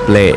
Play.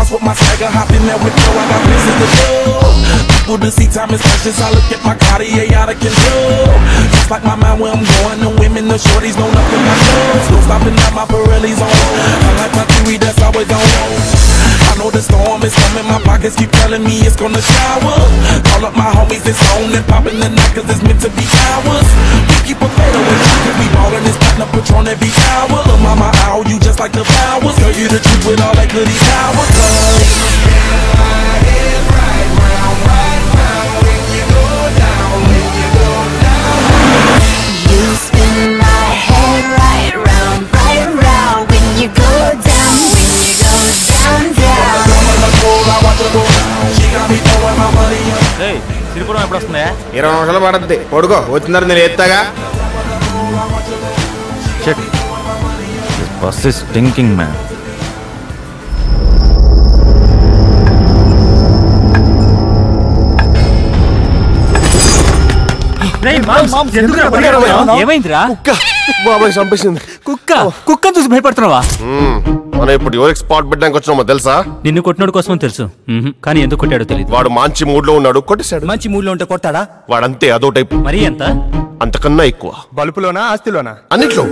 With my tiger, hop in that window, I got business to do. People to see time is precious, I look at my Cartier out of control. Just like my mind where I'm going, the women, the shorties know nothing but love. No stopping at my Pirelli's on. I like my theory, that's always on. I know the storm is coming, my pockets keep telling me it's gonna shower. Call up my homies, it's on and popping the night, cause it's meant to be ours. We keep a photo with you, cause we ballin' this platinum Patron every hour. Look mama, I owe you just like the flowers. Girl, you the truth with all that goody powers. Siripuram ఎప్పుడు వస్తుందా? 20 నిమిషాలు పడుతుంది. పడుకో, వచ్చిందని నేను ఎత్తాగా. Shit. This bus is stinking, man. ఏమైందిరా? బాబాయ్ చంపేసింది. కుక్కను చూసి భయపడుతున్నావా? మనం ఇప్పుడు ఎవరికి స్పాట్ పెట్టడానికి వచ్చినామో తెలుసా? నిన్ను కొట్టినోడు కోసం తెలుసు, కానీ ఎందుకు కొట్టాడో తెలియదు. వాడు మంచి మూడ్ లో ఉన్నాడు, కొట్టేశాడు. మంచి మూడ్ లో ఉంటే కొట్టాడా? వాడంతే, అదో టైప్. మరి ఎంత? అంతకన్నా ఎక్కువ. బలుపులోనా ఆస్తిలోనా? అన్నిట్లో.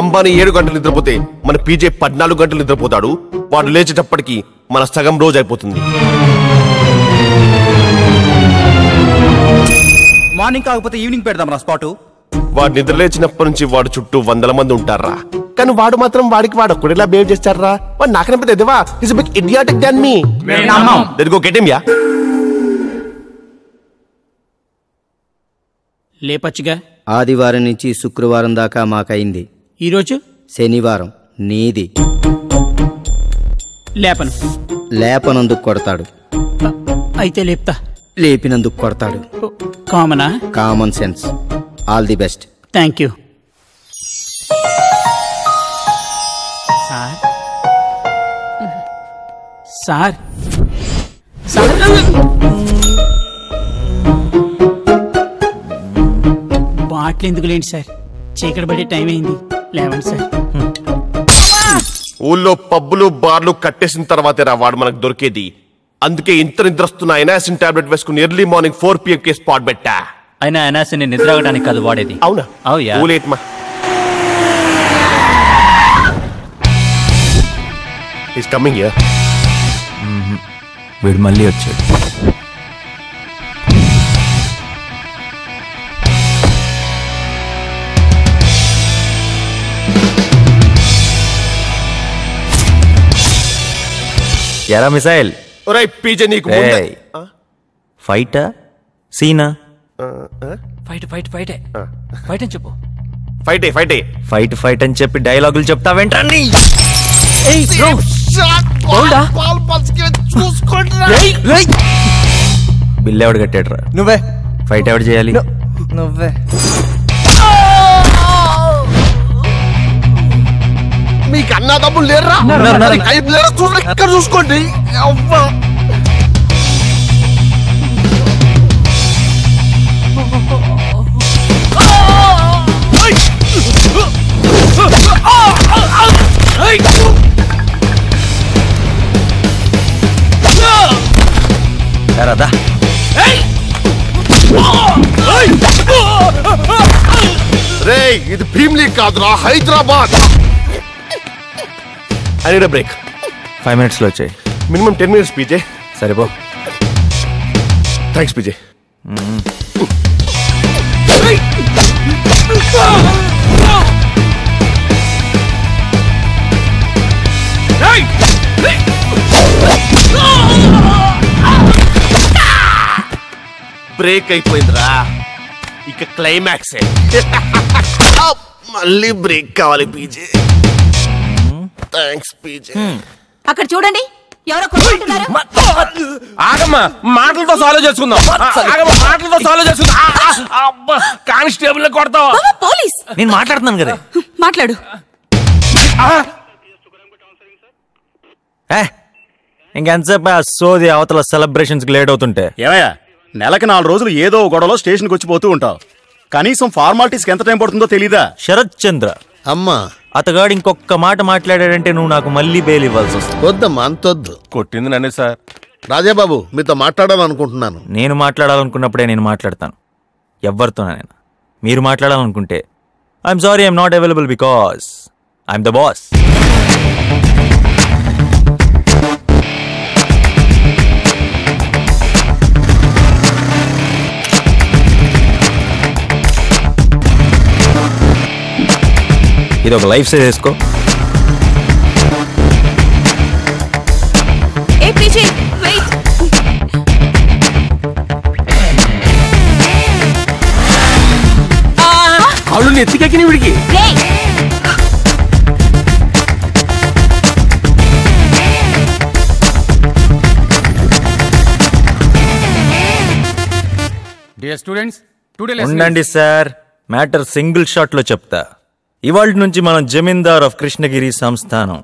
అంబానీ 7 గంటలు నిద్రపోతే మన పీజే 14 గంటలు నిద్రపోతాడు. వాడు లేచేటప్పటికి మన సగం రోజు అయిపోతుంది. మార్నింగ్ కాకపోతే ఈవినింగ్ పెడదాం రా స్పాటు. వాడు నిద్ర లేచినప్పటి నుంచి వాడు చుట్టూ 100 మంది ఉంటారా, కానీ వాడు మాత్రం వాడికి వాడు ఒక్కడేలా బిహేవ్ చేస్తారా? వాడు నాకన్నా పెద్ద ఎదవా. He's a big idiotic then me. Let's go get him yeah. లేపచ్చుగా. ఆదివారం నుంచి శుక్రవారం దాకా మాకైంది. ఈరోజు శనివారం నీది. లేపను. లేపనందుకు కొడతాడు. అయితే లేపుతా. లేపినందుకు కొడతాడు. కామనా? Common sense. All the best. Thank you sir. Sir sir bottle ఎందుకు లేండి సార్, చీకటి పడే టైం అయింది. లేవండి సార్. ఊళ్ళో పబ్బులు బార్లు కట్టేసిన తర్వాతేరా వాడు మనకు దొరికేది. అందుకే ఇంత నిద్ర వస్తున్న ఎనాసిన్ టాబ్లెట్ వేసుకుని ఎర్లీ మార్నింగ్ 4 PM కి స్పాట్ పెట్టా. అయినా ఎనాసిన్ నిద్ర అవడానికి కాదు వాడేది. అవునా? అవుయా. ఊలేట్మా. He's coming here. వీడు మళ్ళీ వచ్చాడు. ఎరా మిసైల్. ఒరేయ్ పీజే నీకు ఫైటా సీనా? ఫైట్ ఫైట్ ఫైటే. ఫైట్ అని చెప్పు. ఫైటే ఫైటే. ఫైట్ అని చెప్పి డైలాగులు చెప్తావేంటండి? బిల్ ఎవడు కట్టాడు రా? నువ్వే. ఫైట్ ఎవడు చేయాలి? నువ్వే. మీకు అన్నా డబ్బులు లేరా? ఇక్కడ చూసుకోండి. రాదా? రే ఇది భీమ్లీ కాదురా, Hyderabad. I need a break. 5 minutes లో వచ్చాయి. Minimum 10 minutes PJ. సరిపో. Thanks PJ. బ్రేక్ అయిపోయిందిరా, ఇక క్లైమాక్స్. మళ్ళీ బ్రేక్ కావాలి పీజే. Thanks PJ. అక్కడ చూడండి, ఎవరో కొట్టుకుంటున్నారు. ఆగమ్మా, మాటలతో సాల్వ్ చేసుకుందాం. మాటలతో సాల్వ్ చేసుకుందాం. కానిస్టేబుల్ కొడతావా? పోలీస్. నేను మాట్లాడుతున్నాను కదా. మాట్లాడు. ఇంకెంతసేపు సోది అవతల సెలబ్రేషన్స్ లేట్ అవుతుంటే. ఏమయ్యా, నెలకి 4 రోజులు ఏదో గొడవలో స్టేషన్కి వచ్చిపోతూ ఉంటావు. కనీసం ఫార్మాలిటీస్కి ఎంత టైం పడుతుందో తెలీదా? శరత్ చంద్ర అమ్మా, అతగాడు ఇంకొక మాట మాట్లాడాడంటే నువ్వు నాకు మళ్ళీ బెయిల్ ఇవ్వాల్సి వస్తుంది. వద్దమ్మా, అంతొద్దు. కొట్టింది నన్నే సార్. రాజాబాబు, మీతో మాట్లాడాలనుకుంటున్నాను. నేను మాట్లాడాలనుకున్నప్పుడే నేను మాట్లాడతాను, ఎవరితోనైనా. మీరు మాట్లాడాలనుకుంటే I'm sorry, I'm not available because I'm the boss. ఇది ఒక లైఫ్ సేవ్ చేసుకో. కాళ్ళు నెత్తికెక్కిన వీడికి. ఉండండి సార్, మ్యాటర్ సింగిల్ షాట్ లో చెప్తా. ఇవాళ నుంచి మనం జమీందార్ ఆఫ్ కృష్ణగిరి సంస్థానం,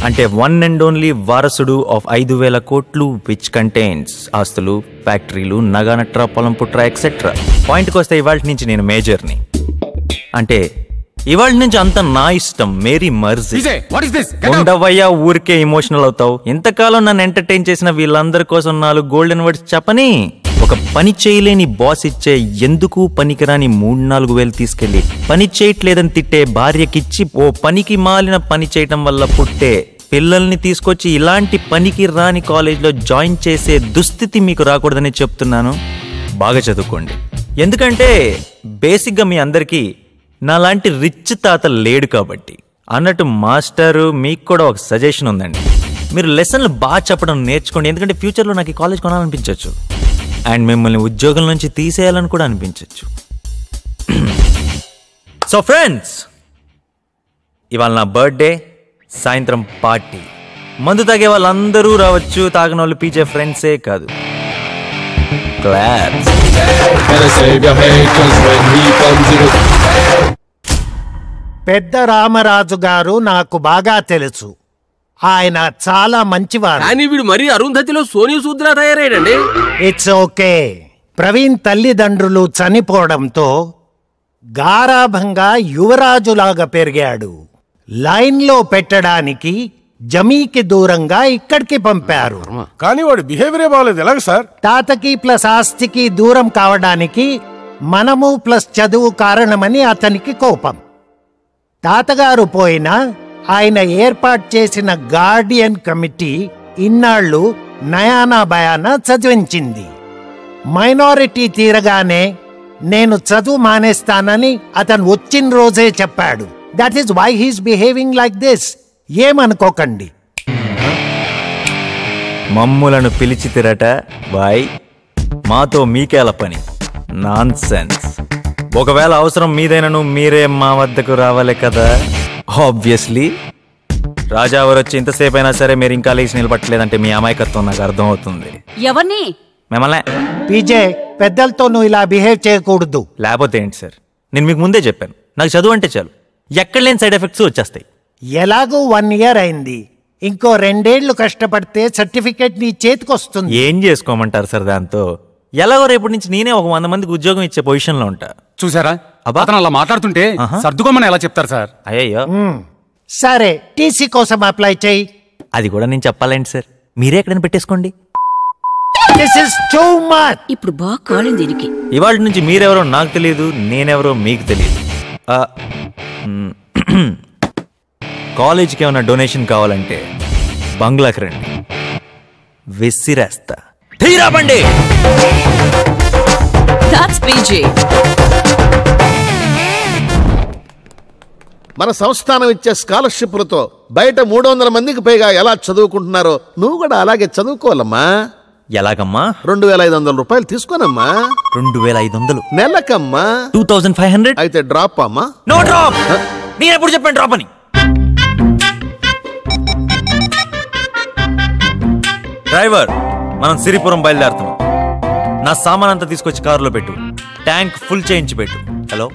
అంటే వన్ అండ్ ఓన్లీ వారసుడు ఆఫ్ 5,000 కోట్లు, విచ్ కంటైన్స్ ఆస్తులు, ఫ్యాక్టరీలు, నగానట్రా, పొలం పుట్రా ఎక్సెట్రా. పాయింట్కి వస్తే ఇవాళ నుంచి నేను మేజర్ని. అంటే ఇవాళ నుంచి అంత నా ఇష్టం, మేరీ మర్జీ. ఉండవయ్యా, ఊరికే ఎమోషనల్ అవుతావు. ఇంతకాలం నన్ను ఎంటర్టైన్ చేసిన వీళ్ళందరి కోసం 4 గోల్డెన్ వర్డ్స్ చెప్పని. ఒక పని చేయలేని బాస్ ఇచ్చే ఎందుకు పనికిరాని 3-4 వేలు తీసుకెళ్లి పని చేయట్లేదని తిట్టే భార్యకిచ్చి ఓ పనికి మాలిన పని చేయటం వల్ల పుట్టే పిల్లల్ని తీసుకొచ్చి ఇలాంటి పనికి రాని కాలేజ్లో జాయిన్ చేసే దుస్థితి మీకు రాకూడదని చెప్తున్నాను. బాగా చదువుకోండి. ఎందుకంటే బేసిక్గా మీ అందరికీ నాలాంటి రిచ్ తాత లేడు కాబట్టి. అన్నట్టు మాస్టరు, మీకు కూడా ఒక సజెషన్ ఉందండి. మీరు లెసన్లు బాగా చెప్పడం నేర్చుకోండి. ఎందుకంటే ఫ్యూచర్లో నాకు ఈ కాలేజ్ కొనాలనిపించవచ్చు, అండ్ మిమ్మల్ని ఉద్యోగం నుంచి తీసేయాలని కూడా అనిపించవచ్చు. సో ఫ్రెండ్స్, ఇవాళ నా బర్త్డే, సాయంత్రం పార్టీ. మందు తాగే వాళ్ళందరూ రావచ్చు, తాగిన వాళ్ళు పీచే ఫ్రెండ్సే కాదు. క్లాప్స్. పెద్ద రామరాజు గారు నాకు బాగా తెలుసు. ఆయన చాలా మంచివారు. కానీ వీడు మరీ అరుంధతిలో సోనీ సూద్రా తయారయ్యాడండి. It's okay. ప్రవీణ్ తల్లిదండ్రులు చనిపోవడంతో గారాభంగా యువరాజులాగా పెరిగాడు. లైన్లో పెట్టడానికి జమీకి దూరంగా ఇక్కడికి పంపారు. కానీ వాడి బిహేవియర్ బాగలేదు. ఎలాగ సార్? తాతకి ప్లస్ ఆస్తికి దూరం కావడానికి మనము ప్లస్ చదువు కారణమని అతనికి కోపం. తాతగారు పోయినా ఆయన ఏర్పాటు చేసిన గార్డియన్ కమిటీ ఇన్నాళ్లు నయానా భయానా చదివించింది. మైనారిటీ తీరగానే నేను చదువు మానేస్తానని అతను వచ్చిన రోజే చెప్పాడు. That is why he's behaving like this. ఏమనుకోకండి. మమ్ములను పిలిచి తిరట బాయ్, మాతో మీకేల పని. Nonsense. ఒకవేళ అవసరం మీదైనను మీరే మా వద్దకు రావాలి కదా. ఆబ్వియస్లీ రాజావారు వచ్చి ఇంతసేపు అయినా సరే మీరు ఇంకా లేచి నిలబట్టలేదంటే మీ అమాయకత్వం నాకు అర్థం అవుతుంది. ఎవరిని? మిమ్మల్ని. పీజే, పెద్దలతో నువ్వు ఇలా బిహేవ్ చేయకూడదు. లేకపోతే ఏంటి సార్, నేను మీకు ముందే చెప్పాను, నాకు చదువు అంటే చాలు, ఎక్కడ లేని సైడ్ ఎఫెక్ట్స్ వచ్చేస్తాయి. ఎలాగూ 1 ఇయర్ అయింది, ఇంకో 2 ఏళ్లు కష్టపడితే సర్టిఫికేట్ నీ చేతికొస్తుంది. ఏం చేసుకోమంటారు సార్ దాంతో? ఎలాగో రేపటి నుంచి నేనే ఒక 100 మందికి ఉద్యోగం ఇచ్చే పొజిషన్ లో ఉంటా. చూసారా, అతను అలా మాట్లాడుతుంటే సర్దుకోమని ఎలా చెప్తారు సార్? అయ్యో. సరే, టీసీ కోసం అప్లై చేయి. అది కూడా నేను చెప్పాలండి సార్, మీరే ఎక్కడైనా పెట్టేసుకోండి. ఇప్పుడు బాగా కాలింది దీనికి. ఇవాళ నుంచి మీరెవరో నాకు తెలియదు, నేనెవరో మీకు తెలియదు. కాలేజీకి ఏమైనా డొనేషన్ కావాలంటే బంగ్లాకి రండి, విసిరేస్తా. తీరా బండి. మన సంస్థానం ఇచ్చే స్కాలర్షిప్లతో బయట 300 మందికి పైగా ఎలా చదువుకుంటున్నారో నువ్వు కూడా అలాగే చదువుకోవాలమ్మా. ఎలాగమ్మా? 2,500 రూపాయలు తీసుకోనమ్మా. 2,500 నెలకమ్మా. 2,500 అయితే డ్రాప్ అమ్మా. No drop. నేను ఎప్పుడు చెప్పాను డ్రాప్ అని? డ్రైవర్, మనం సిరిపురం బయలుదేరుతున్నాం. నా సామాన్ అంతా తీసుకొచ్చి కారులో పెట్టు. ట్యాంక్ ఫుల్ చేయించి పెట్టు. హలో